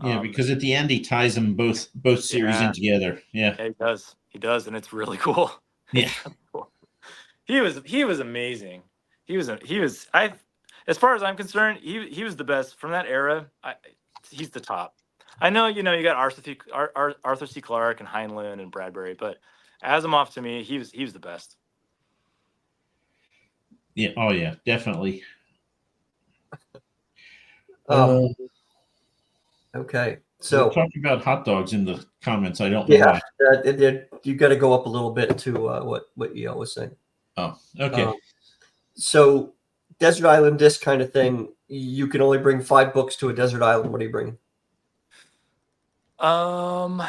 Yeah, because at the end he ties them both series in together. Yeah. Yeah, he does. He does, and it's really cool. Yeah. It's really cool. He was amazing. As far as I'm concerned, he was the best from that era. He's the top. I know, you got Arthur C. Clarke and Heinlein and Bradbury, but Asimov to me, he was the best. Yeah. Oh yeah, definitely. Okay. We're So talking about hot dogs in the comments. I don't know yeah, why. you got to go up a little bit to what EL was saying. Oh, okay. So desert island disc kind of thing. You can only bring 5 books to a desert island. What do you bring? Well,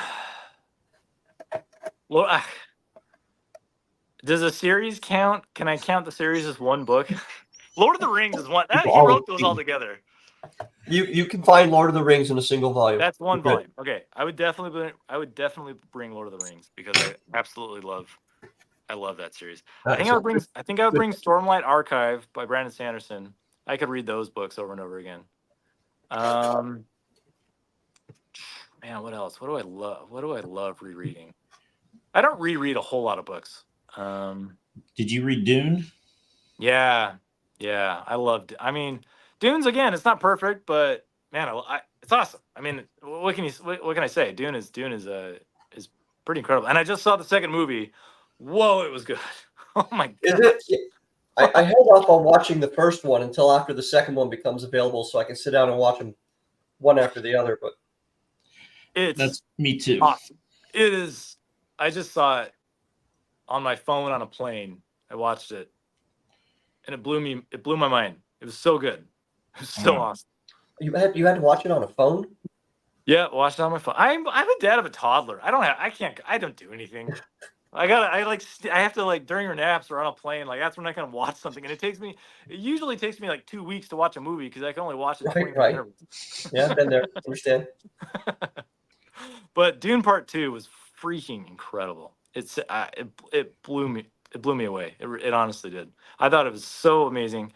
does a series count? Can I count the series as one book? Lord of the Rings is one. He wrote those all together. You can find Lord of the Rings in a single volume. That's one volume. Okay, I would definitely bring Lord of the Rings because I absolutely love that series. I think I would bring Stormlight Archive by Brandon Sanderson. I could read those books over and over again. Man, what else? What do I love? What do I love rereading? I don't reread a whole lot of books. Did you read Dune? Yeah, I loved it. I mean, Dune's, again, it's not perfect, but man, it's awesome. I mean, what can I say? Dune is pretty incredible. And I just saw the second movie. Whoa, it was good. Oh my god. Is it? I held off on watching the first one until after the second one becomes available, so I can sit down and watch them one after the other. But that's me too. Awesome. It is. I just saw it on my phone on a plane. I watched it, and it blew my mind. It was so good. It was so awesome. You had to watch it on a phone? Yeah, watch it on my phone. I'm a dad of a toddler. I don't do anything. I have to, like, during your naps or on a plane, like, that's when I can watch something. And it usually takes me like 2 weeks to watch a movie because I can only watch it 20 minutes. Yeah, I've been there. Understand. But Dune Part 2 was freaking incredible. It blew me away. It honestly did. I thought it was so amazing.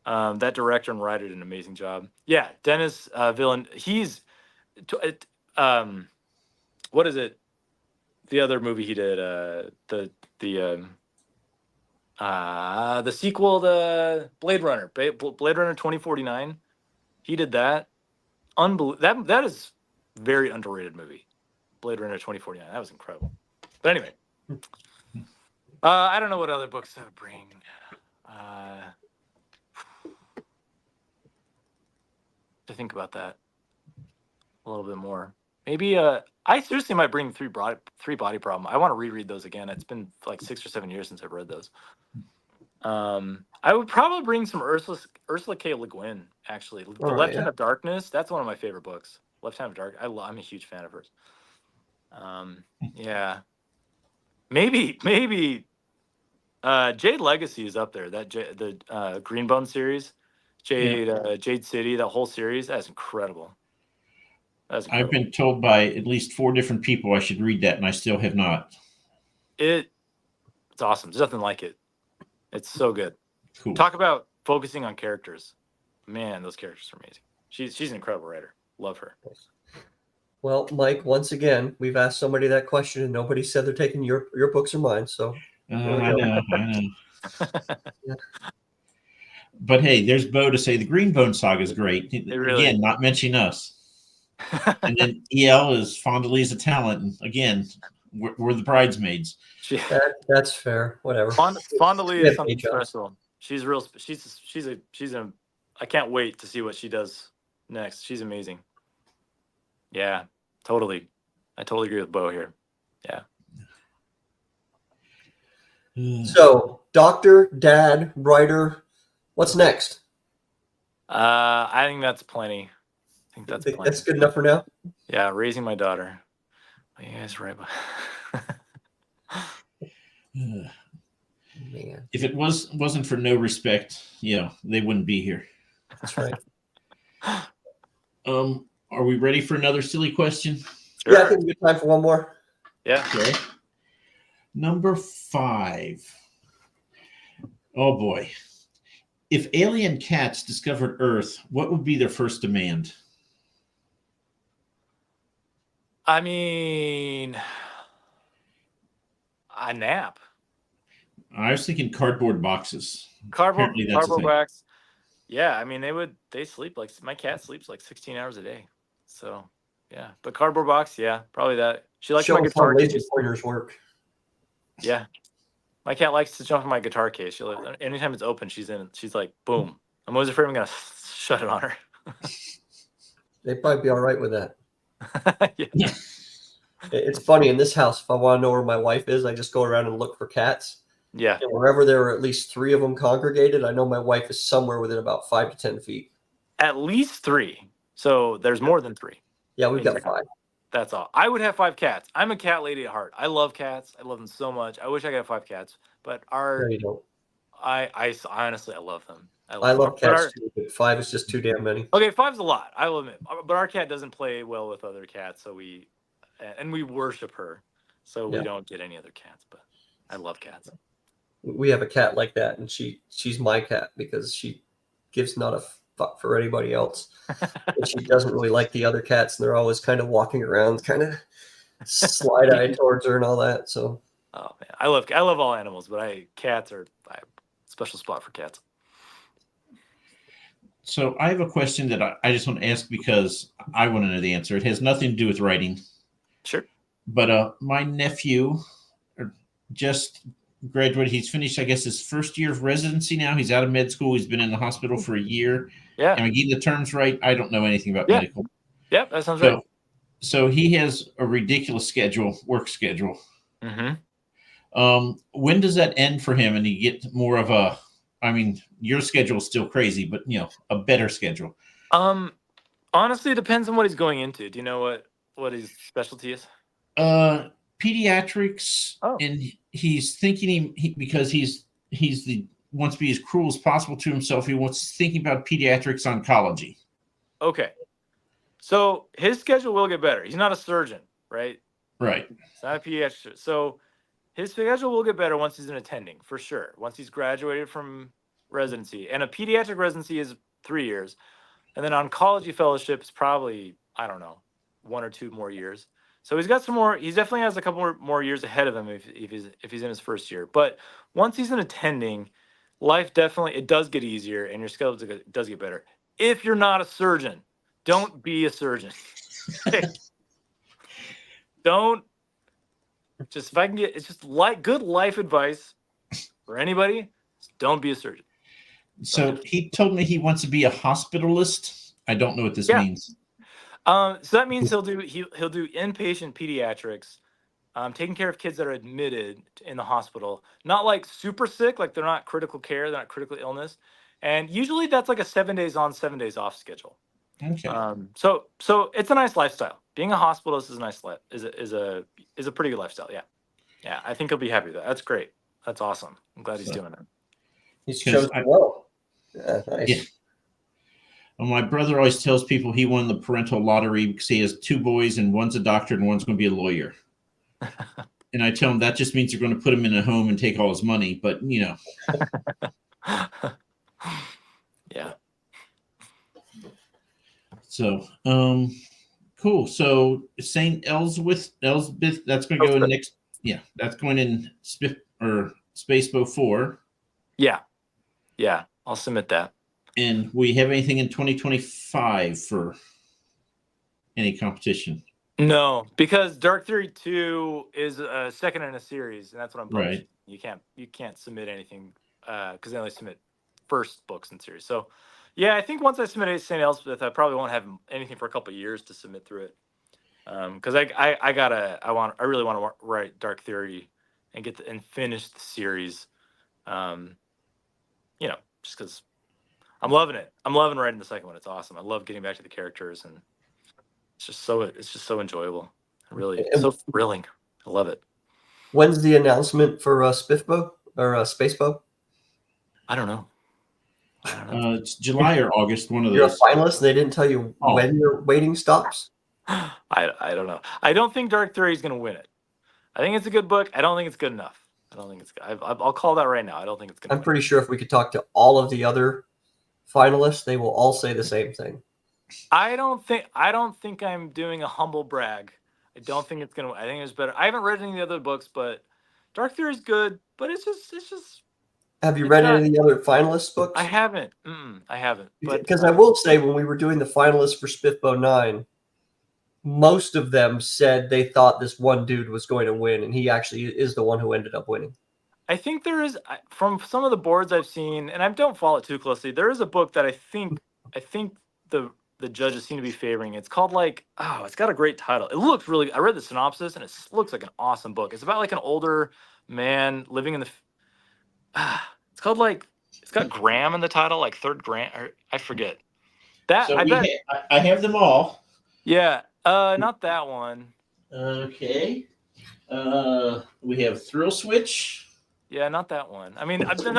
That director and writer did an amazing job. Yeah, Denis Villeneuve. He's what is it? The other movie he did, the sequel to Blade Runner 2049. He did that. That is very underrated movie. Blade Runner 2049. That was incredible. But anyway, I don't know what other books I would bring. To think about that a little bit more. Maybe I seriously might bring Three Body Problem. I want to reread those again. It's been like 6 or 7 years since I've read those. I would probably bring some Ursula K. Le Guin, actually. The Left Hand of Darkness. That's one of my favorite books. Left Hand of Dark. I'm a huge fan of hers. Yeah. Maybe Jade Legacy is up there. The Greenbone series, Jade City, that whole series. That's incredible. I've been told by at least 4 different people I should read that, and I still have not. It's awesome. There's nothing like it. It's so good. Cool. Talk about focusing on characters. Man, those characters are amazing. She's an incredible writer. Love her. Well, Mike, once again, we've asked somebody that question, and nobody said they're taking your books or mine. So I know. Yeah. But hey, there's Bo to say the Greenbone saga is great. Again, not mentioning us. And then EL is Fondalisa Talent, and again, we're the bridesmaids. That's fair. Whatever. Fondalisa is something special. She's real. I can't wait to see what she does next. She's amazing. Yeah, totally. I totally agree with Bo here. Yeah. So, doctor, dad, writer, what's next? I think that's plenty. That's good enough for now. Yeah, raising my daughter. Yeah, that's right. Man, If it wasn't for no respect, they wouldn't be here. that's right. Are we ready for another silly question? Yeah, I think we got time for one more. Yeah. Okay. Number 5. Oh boy. If alien cats discovered Earth, what would be their first demand? I mean, a nap. I was thinking cardboard boxes. Cardboard Apparently that's a thing. wax. Yeah, I mean they sleep like my cat sleeps like 16 hours a day. So yeah. But cardboard box, yeah, probably that. She likes Show my us how guitar laser case. pointers work. Yeah. My cat likes to jump in my guitar case. Anytime it's open, she's in. She's like, boom. I'm always afraid I'm gonna shut it on her. They'd probably be all right with that. Yeah. It's funny in this house. If I want to know where my wife is, I just go around and look for cats. Yeah. And wherever there are at least 3 of them congregated, I know my wife is somewhere within about 5 to 10 feet. At least 3. So there's more than 3. Yeah, we've got 5. That's all. I would have 5 cats. I'm a cat lady at heart. I love cats. I love them so much. I wish I could have 5 cats, but No, you don't. I honestly I love them. I love cats too, but 5 is just too damn many. Okay, 5's a lot. I will admit, but our cat doesn't play well with other cats, so we worship her, so we don't get any other cats. But I love cats. We have a cat like that, and she's my cat because she gives not a fuck for anybody else. And she doesn't really like the other cats, and they're always kind of walking around, kind of slide-eyed towards her and all that. So, oh man, I love all animals, but cats are I have a special spot for cats. So I have a question that I just want to ask because I want to know the answer. It has nothing to do with writing. Sure. But my nephew just graduated. He's finished, I guess, his first year of residency now. He's out of med school. He's been in the hospital for a year. Yeah. Am I getting the terms right? I don't know anything about medical. Yep, that sounds right. So he has a ridiculous work schedule. Mm-hmm. When does that end for him and he get more of a, I mean, your schedule is still crazy, but a better schedule? Honestly, it depends on what he's going into. Do you know what his specialty is? Pediatrics. Oh. And he's thinking because he's wants to be as cruel as possible to himself. He wants thinking about pediatrics oncology. Okay. So his schedule will get better. He's not a surgeon, right? Right. He's not a pediatrician. So his schedule will get better once he's an attending, for sure. Once he's graduated from residency. And a pediatric residency is 3 years. And then oncology fellowship is probably, I don't know, 1 or 2 more years. So he's got some more. He definitely has a couple more years ahead of him if he's in his first year. But once he's an attending, life definitely, it does get easier and your schedule does get better. If you're not a surgeon, don't be a surgeon. Don't. Just if I can get, it's just good life advice for anybody. Don't be a surgeon. So he told me he wants to be a hospitalist. I don't know what this means. So that means he'll do inpatient pediatrics, taking care of kids that are admitted in the hospital, not like super sick, like they're not critical care, they're not critical illness, and usually that's like a 7 days on, 7 days off schedule. Okay. So it's a nice lifestyle. Being a hospitalist is a nice is a pretty good lifestyle. Yeah. I think he'll be happy with that. That's great. That's awesome. I'm glad he's doing it. He's chosen well. Yeah, nice. Yeah. Well, my brother always tells people he won the parental lottery because he has 2 boys and one's a doctor and one's going to be a lawyer. And I tell him that just means you're going to put him in a home and take all his money. But, Yeah. So, cool. So St. Elsbeth, that's going to go in next. Yeah, that's going in Spacebo 4. Yeah. I'll submit that. And we have anything in 2025 for any competition? No, because Dark Theory 2 is a second in a series, and that's what I'm publishing. Right. You can't submit anything because they only submit first books in series. So, yeah, I think once I submit St. Elspeth, I probably won't have anything for a couple of years to submit through it. Because I really want to write Dark Theory and and finish the series. Just because I'm loving it. I'm loving writing the second one. It's awesome. I love getting back to the characters, and it's just so enjoyable. Really, it's so thrilling. I love it. When's the announcement for Spiffbo or Spacebo? I don't know. It's July or August, one of You're those. a finalist, and they didn't tell you when your waiting stops? I don't know. I don't think Dark Theory is going to win it. I think it's a good book. I don't think it's good enough. I don't think it's good. I'll call that right now. I don't think it's going to I'm pretty sure if we could talk to all of the other finalists, they will all say the same thing. I don't think I'm doing a humble brag. I don't think it's going to, I think it's better. I haven't read any of the other books, but Dark Theory is good, but it's just. Have you read any of the other finalists' books? I haven't. I haven't. Because I will say, when we were doing the finalists for Spiffbo 9, most of them said they thought this one dude was going to win, and he actually is the one who ended up winning. I think there is, from some of the boards I've seen, and I don't follow it too closely, there is a book that I think the judges seem to be favoring. It's called it's got a great title. It looks really, I read the synopsis, and it looks like an awesome book. It's about like an older man living in the, it's called it's got Graham in the title, like Third Graham, or I forget. That, So I have them all. Yeah, not that one. Okay. We have Thrill Switch. Yeah, not that one. I mean, I don't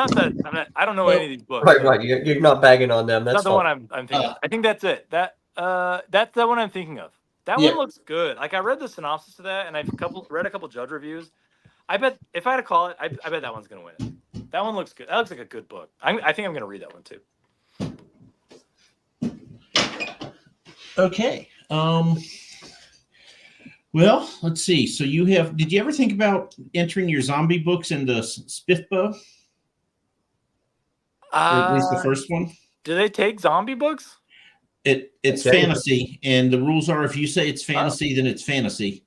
know any of these books. Right. You're not bagging on them. That's not the one I'm thinking of. I think that's it. That's the one I'm thinking of. That one looks good. Like, I read the synopsis of that, and I've read a couple judge reviews. I bet if I had to call it, I bet that one's gonna win it. That one looks good. That looks like a good book. I think I'm gonna read that one too. Okay. Well, let's see. So did you ever think about entering your zombie books into Spiffbo? Or at least the first one? Do they take zombie books? It's fantasy, and the rules are if you say it's fantasy, then it's fantasy.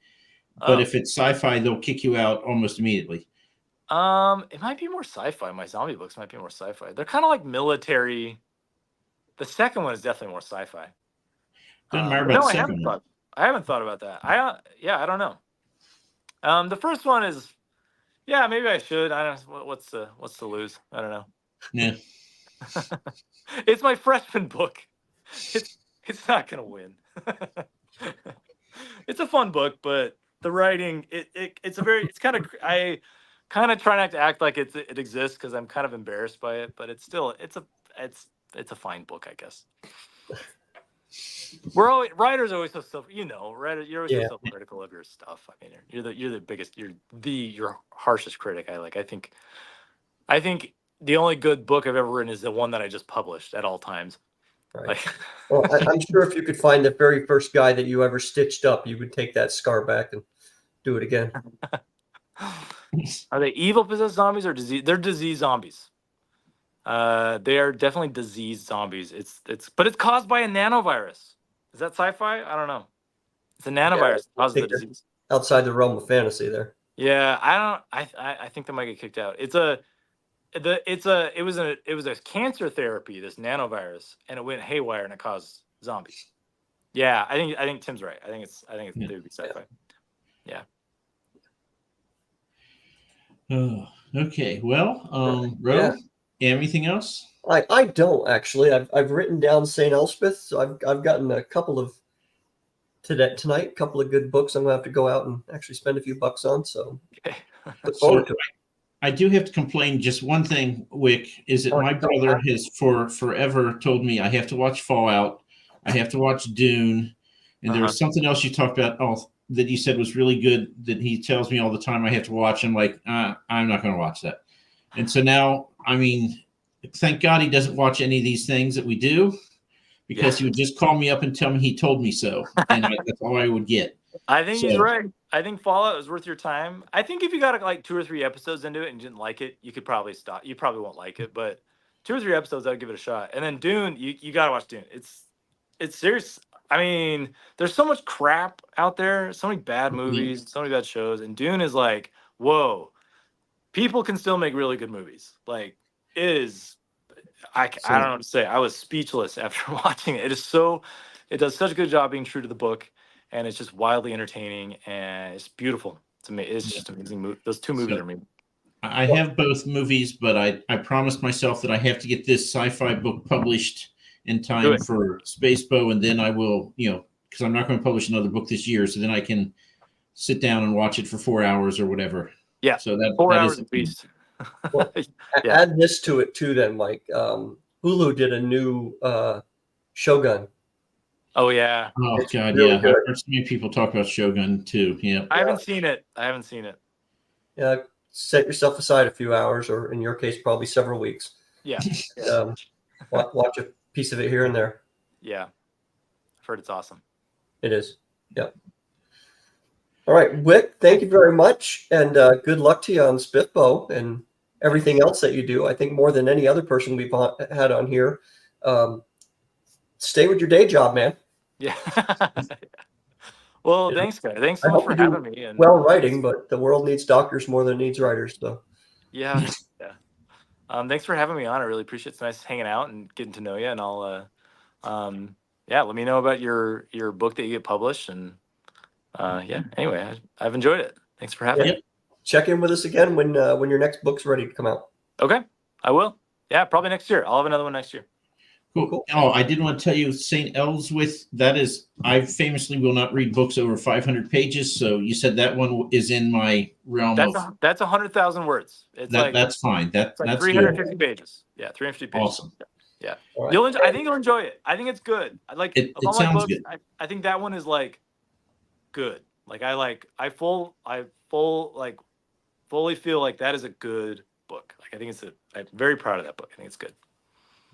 But if it's sci-fi, they'll kick you out almost immediately. It might be more sci-fi. My zombie books might be more sci-fi. They're kind of like military. The second one is definitely more sci-fi. Doesn't matter about the second one. I haven't thought about that. I don't know. The first one is, maybe I should. I don't know what's to lose. I don't know. Yeah. It's my freshman book. It's not gonna win. It's a fun book, but the writing I kind of try not to act like it exists because I'm kind of embarrassed by it, but it's a fine book, I guess. Writers are always so you're always so self-critical of your stuff. I mean, you're the biggest, your harshest critic. I think the only good book I've ever written is the one that I just published at all times. Right. Well, I'm sure if you could find the very first guy that you ever stitched up, you would take that scar back and do it again. Are they evil possessed zombies or disease? They're disease zombies. They are definitely diseased zombies. But it's caused by a nanovirus. Is that sci-fi? I don't know. It's a nanovirus that causes the disease. Outside the realm of fantasy there. Yeah, I think they might get kicked out. It was a cancer therapy, this nanovirus, and it went haywire and it caused zombies. Yeah, I think Tim's right. I think it would be sci-fi. Yeah. Okay. Well, Ro, anything else? I don't actually. I've written down St. Elspeth, so I've gotten a couple of tonight, a couple of good books I'm gonna have to go out and actually spend a few bucks on. So look forward to it. I do have to complain just one thing, Wick, is that my brother has forever told me I have to watch Fallout, I have to watch Dune, and there was something else you talked about that you said was really good that he tells me all the time I have to watch. I'm like, I'm not going to watch that. And so now, I mean, thank God he doesn't watch any of these things that we do, because he would just call me up and tell me he told me so, and that's all I would get. I think he's right. I think Fallout is worth your time. I think if you got like 2 or 3 episodes into it and you didn't like it, you could probably stop. You probably won't like it, but 2 or 3 episodes, I'd give it a shot. And then Dune, you got to watch Dune. It's serious. I mean, there's so much crap out there, so many bad movies, so many bad shows, and Dune is like, whoa, people can still make really good movies. Like, it is. I don't know what to say. I was speechless after watching it. It does such a good job being true to the book, and it's just wildly entertaining, and it's beautiful. It's just amazing. Those 2 movies are amazing. I have both movies, but I promised myself that I have to get this sci-fi book published in time for Spacebo, and then I will, because I'm not going to publish another book this year, so then I can sit down and watch it for 4 hours or whatever. Yeah. So that 4 that hours is at least. Well, Yeah. Add this to it too, then, Mike. Hulu did a new Shogun. Oh yeah. Oh It's God, really yeah. good. I've heard so many people talk about Shogun too. Yeah. I haven't seen it. I haven't seen it. Set yourself aside a few hours, or in your case, probably several weeks. Yeah. Watch a piece of it here and there. Yeah. I've heard it's awesome. It is. Yep. All right, Wick, thank you very much, and good luck to you on SPSFC and everything else that you do. I think more than any other person we've had on here. Stay with your day job, man. Yeah. Well, Yeah. thanks, guys. Thanks so I much hope for you do having me. And well writing, but the world needs doctors more than it needs writers. So yeah. Thanks for having me on. I really appreciate it. It's nice hanging out and getting to know you. And I'll let me know about your book that you get published. And anyway, I've enjoyed it. Thanks for having me. check in with us again when your next book's ready to come out. Okay, I will. Yeah, probably next year. I'll have another one next year. Cool. Oh, I did want to tell you, St. Ellsworth, I famously will not read books over 500 pages. So you said that one is in my realm. That's 100,000 words. It's that's fine. That's 350 good. pages. Yeah, 350 pages. Awesome. Yeah. All right. I think you'll enjoy it. I think it's good. It sounds good. I think that one is good. I fully feel like that is a good book. I'm very proud of that book. I think it's good.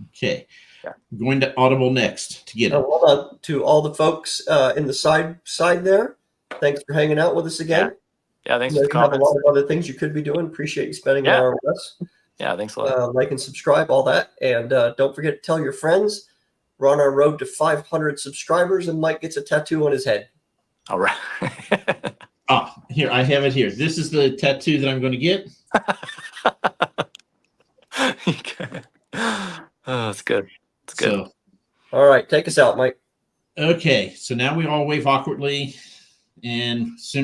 Okay. Yeah. Going to Audible next to get it. Hold on to all the folks in the side there. Thanks for hanging out with us again. Yeah, thanks You for the have a comments. lot of other things you could be doing. Appreciate you spending an hour with us. Yeah, thanks a lot. Like and subscribe, all that. And don't forget to tell your friends. We're on our road to 500 subscribers, and Mike gets a tattoo on his head. All right. Here, I have it here. This is the tattoo that I'm going to get. Oh, it's good. It's good. So, All right, take us out, Mike. okay. So now we all wave awkwardly, and soon